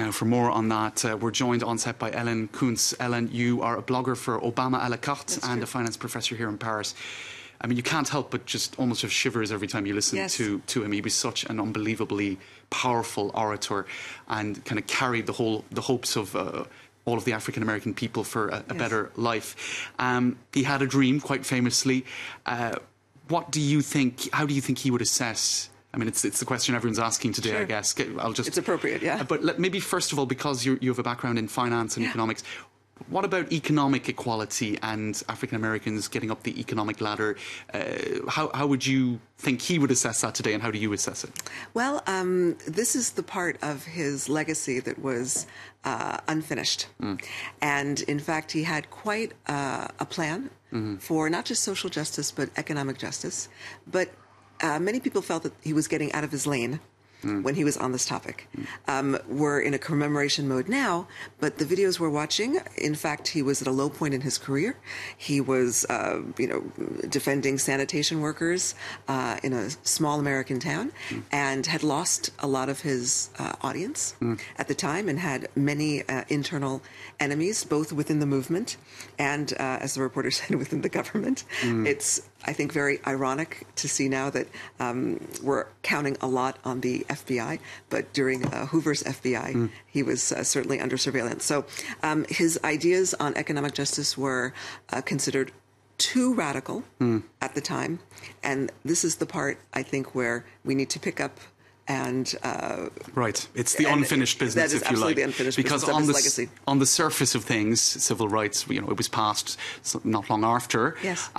Now, for more on that, we're joined on set by Ellen Kuntz. Ellen, you are a blogger for Obama à la carte and a finance professor here in Paris. I mean, you can't help but just almost have shivers every time you listen to him. He was such an unbelievably powerful orator and kind of carried the hopes of all of the African-American people for a better life. He had a dream, quite famously. What do you think, how do you think he would assess? I mean, it's the question everyone's asking today, I guess. It's appropriate, yeah. But maybe first of all, because you have a background in finance and economics, what about economic equality and African Americans getting up the economic ladder? How would you think he would assess that today, and how do you assess it? Well, this is the part of his legacy that was unfinished. And in fact, he had quite a plan for not just social justice, but economic justice. But many people felt that he was getting out of his lane when he was on this topic. We're in a commemoration mode now, but the videos we're watching, in fact, he was at a low point in his career. He was, defending sanitation workers in a small American town and had lost a lot of his audience at the time and had many internal enemies, both within the movement and, as the reporter said, within the government. It's, I think, very ironic to see now that we're counting a lot on the FBI, but during Hoover's FBI, he was certainly under surveillance. So his ideas on economic justice were considered too radical at the time, and this is the part, I think, where we need to pick up and right, it's the unfinished business, if you like, the unfinished because business of his legacy. On the surface of things, civil rights, it was passed not long after. Yes.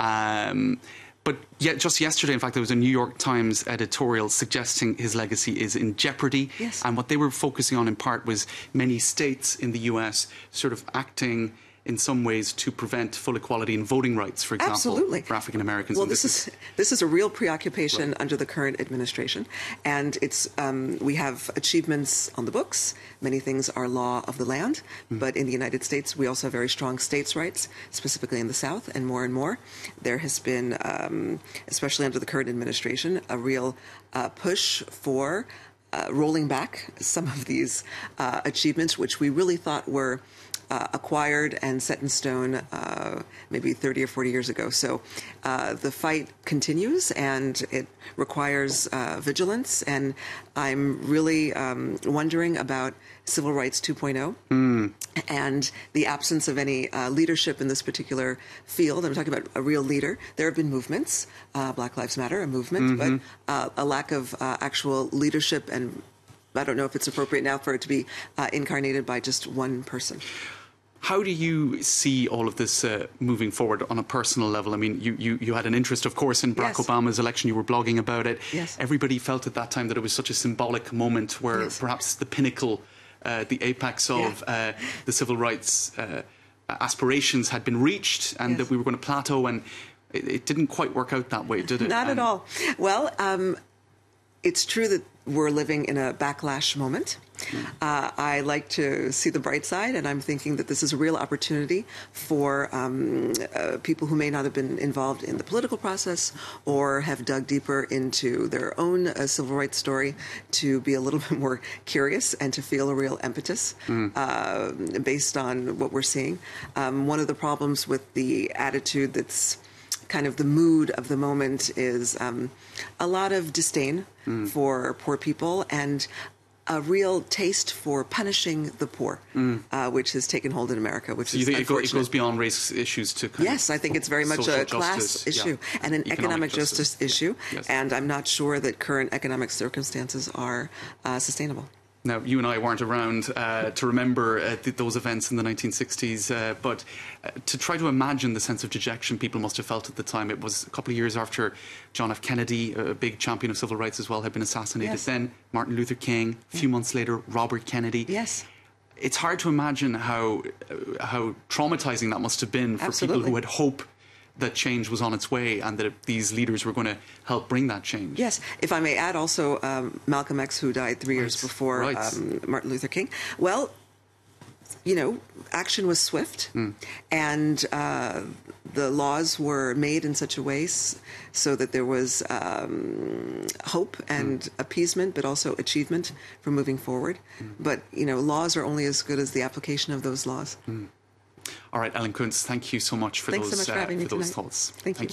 But yet, just yesterday, in fact, there was a New York Times editorial suggesting his legacy is in jeopardy. Yes. And what they were focusing on, in part, was many states in the US sort of acting in some ways to prevent full equality in voting rights, for example, for African Americans. Well, this is a real preoccupation under the current administration, and it's we have achievements on the books. Many things are law of the land, but in the United States, we also have very strong states' rights, specifically in the South, and more. There has been, especially under the current administration, a real push for rolling back some of these achievements, which we really thought were acquired and set in stone maybe 30 or 40 years ago. So the fight continues, and it requires vigilance, and I'm really wondering about Civil Rights 2.0 and the absence of any leadership in this particular field. I'm talking about a real leader. There have been movements, Black Lives Matter, a movement, but a lack of actual leadership, and I don't know if it's appropriate now for it to be incarnated by just one person. How do you see all of this moving forward on a personal level? I mean, you had an interest, of course, in Barack Obama's election. You were blogging about it. Yes. Everybody felt at that time that it was such a symbolic moment where perhaps the pinnacle, the apex of the civil rights aspirations had been reached, and that we were going to plateau, and it didn't quite work out that way, did it? Not at all. Well, it's true that we're living in a backlash moment. I like to see the bright side, and I'm thinking that this is a real opportunity for people who may not have been involved in the political process or have dug deeper into their own civil rights story to be a little bit more curious and to feel a real impetus based on what we're seeing. One of the problems with the attitude that's kind of the mood of the moment is a lot of disdain for poor people and a real taste for punishing the poor, which has taken hold in America, which is unfortunate. It goes beyond race issues to kind Yes, I think it's very much a class issue and an economic justice issue, and I'm not sure that current economic circumstances are sustainable. Now, you and I weren't around to remember those events in the 1960s, but to try to imagine the sense of dejection people must have felt at the time. It was a couple of years after John F. Kennedy, a big champion of civil rights as well, had been assassinated. Then Martin Luther King, a few months later, Robert Kennedy. Yes. It's hard to imagine how traumatizing that must have been for people who had hope that change was on its way and that these leaders were going to help bring that change. Yes. If I may add also Malcolm X, who died 3 years before Martin Luther King. Well, action was swift, and the laws were made in such a way so that there was hope and appeasement, but also achievement for moving forward. But, laws are only as good as the application of those laws. All right, Ellen Kuntz, thank you so much for Thanks so much for having me those tonight. thoughts. Thank you.